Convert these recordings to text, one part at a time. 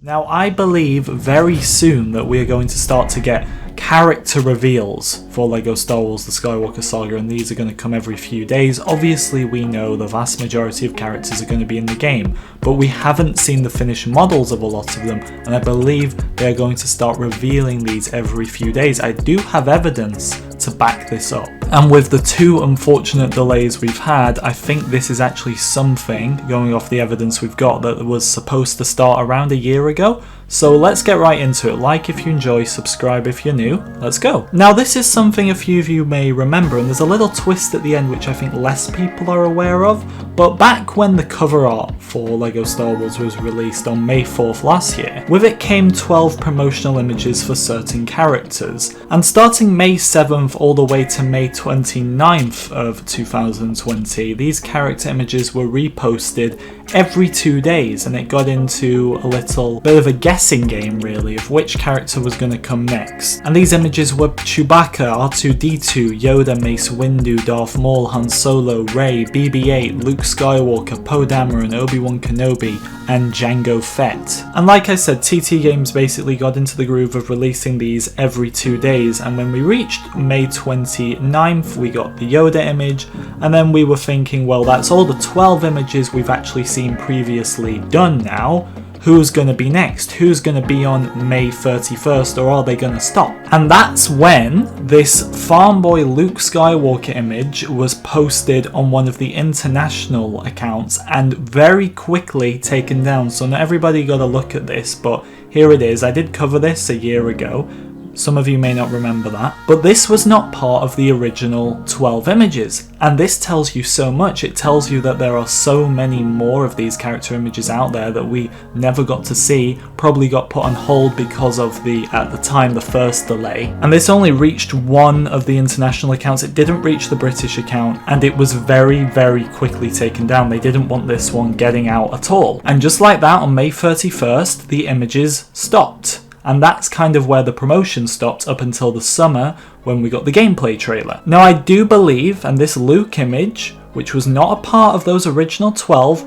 Now I believe very soon that we are going to start to get character reveals for LEGO Star Wars The Skywalker Saga, and these are going to come every few days. Obviously we know the vast majority of characters are going to be in the game, but we haven't seen the finished models of a lot of them, and I believe they're going to start revealing these every few days. I do have evidence to back this up. And with the two unfortunate delays we've had, I think this is actually something, going off the evidence we've got, that was supposed to start around a year ago. So let's get right into it. Like if you enjoy, subscribe if you're new. Let's go. Now this is something a few of you may remember, and there's a little twist at the end which I think less people are aware of. But back when the cover art for LEGO Star Wars was released on May 4th last year, with it came 12 promotional images for certain characters. And starting May 7th all the way to May 29th of 2020, these character images were reposted every 2 days, and it got into a little bit of a guessing game really of which character was going to come next. And these images were Chewbacca, R2-D2, Yoda, Mace Windu, Darth Maul, Han Solo, Rey, BB-8, Luke Skywalker, Poe Dameron, Obi-Wan Kenobi, and Jango Fett. And like I said, TT Games basically got into the groove of releasing these every 2 days, and when we reached May 29th we got the Yoda image, and then we were thinking, well, that's all the 12 images we've actually seen previously done now. Who's going to be next? Who's going to be on May 31st, or are they going to stop? And that's when this Farm Boy Luke Skywalker image was posted on one of the international accounts and very quickly taken down. So not everybody got a look at this, but here it is. I did cover this a year ago. Some of you may not remember that, but this was not part of the original 12 images, and this tells you so much. It tells you that there are so many more of these character images out there that we never got to see, probably got put on hold because of at the time, the first delay. And this only reached one of the international accounts. It didn't reach the British account, and it was very, very quickly taken down. They didn't want this one getting out at all. And just like that, on May 31st, the images stopped. And that's kind of where the promotion stopped up until the summer when we got the gameplay trailer. Now I do believe, and this Luke image, which was not a part of those original 12,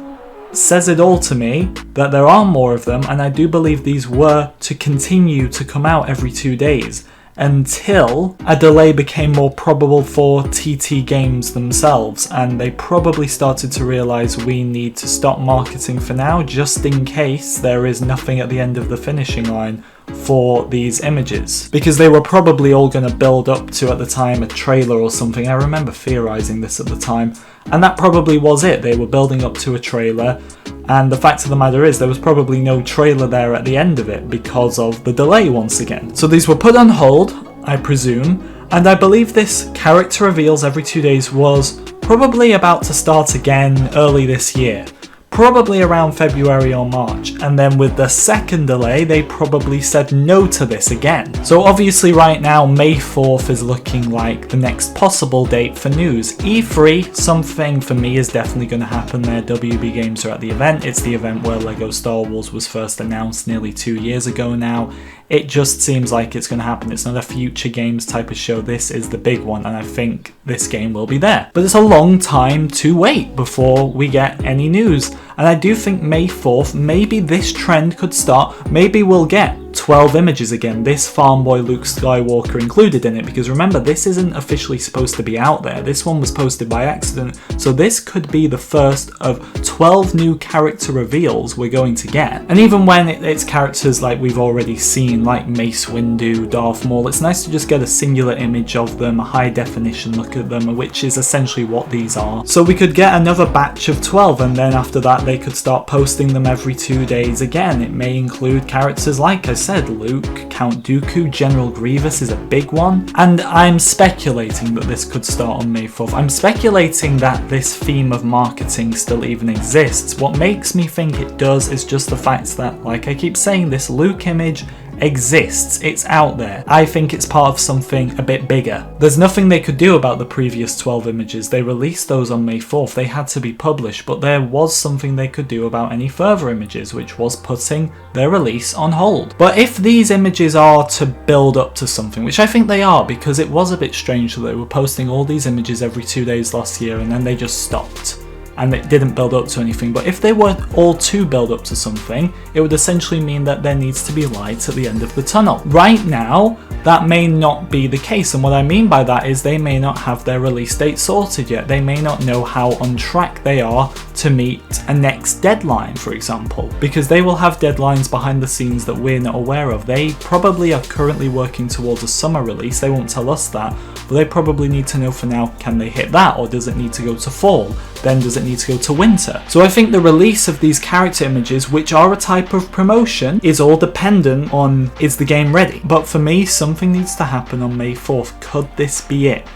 says it all to me, that there are more of them, and I do believe these were to continue to come out every 2 days until a delay became more probable for TT Games themselves, and they probably started to realise we need to stop marketing for now, just in case there is nothing at the end of the finishing line for these images, because they were probably all going to build up to, at the time, a trailer or something. I remember theorising this at the time, and that probably was it. They were building up to a trailer, and the fact of the matter is there was probably no trailer there at the end of it because of the delay once again. So these were put on hold, I presume, and I believe this character reveals every 2 days was probably about to start again early this year. Probably around February or March, and then with the second delay they probably said no to this again. So obviously right now May 4th is looking like the next possible date for news. E3, something for me is definitely going to happen there. WB Games are at the event. It's the event where LEGO Star Wars was first announced nearly 2 years ago now. It just seems like it's going to happen. It's not a future games type of show. This is the big one, and I think this game will be there. But it's a long time to wait before we get any news. And I do think May 4th, maybe this trend could start. Maybe we'll get 12 images again, this Farm Boy Luke Skywalker included in it, because remember, this isn't officially supposed to be out there. This one was posted by accident, so this could be the first of 12 new character reveals we're going to get. And even when it's characters like we've already seen, like Mace Windu, Darth Maul, it's nice to just get a singular image of them, a high definition look at them, which is essentially what these are. So we could get another batch of 12, and then after that they could start posting them every 2 days again. It may include characters like I said, Luke, Count Dooku, General Grievous is a big one, and I'm speculating that this could start on May 4th. I'm speculating that this theme of marketing still even exists. What makes me think it does is just the fact that, like I keep saying, this Luke image exists, it's out there. I think it's part of something a bit bigger. There's nothing they could do about the previous 12 images. They released those on May 4th, they had to be published, but there was something they could do about any further images, which was putting their release on hold. But if these images are to build up to something, which I think they are, because it was a bit strange that they were posting all these images every 2 days last year and then they just stopped. and it didn't build up to anything. But if they were all to build up to something, it would essentially mean that there needs to be light at the end of the tunnel. Right now, that may not be the case, and what I mean by that is they may not have their release date sorted yet. They may not know how on track they are to meet a next deadline, for example, because they will have deadlines behind the scenes that we're not aware of. They probably are currently working towards a summer release. They won't tell us that, but they probably need to know for now, can they hit that, or does it need to go to fall? Then does it need to go to winter? So I think the release of these character images, which are a type of promotion, is all dependent on, is the game ready? But for me, something needs to happen on May 4th. Could this be it?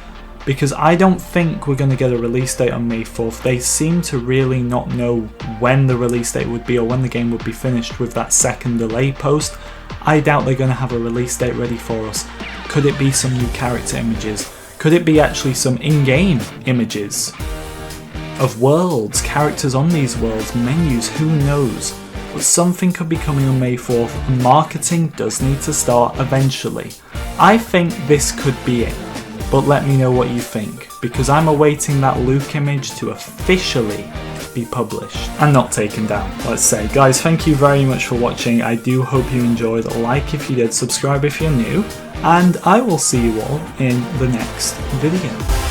Because I don't think we're going to get a release date on May 4th. They seem to really not know when the release date would be or when the game would be finished with that second delay post. I doubt they're going to have a release date ready for us. Could it be some new character images? Could it be actually some in-game images of worlds, characters on these worlds, menus, who knows? But something could be coming on May 4th, and marketing does need to start eventually. I think this could be it, but let me know what you think, because I'm awaiting that Luke image to officially be published and not taken down, let's say. Guys, thank you very much for watching. I do hope you enjoyed. Like if you did, subscribe if you're new, and I will see you all in the next video.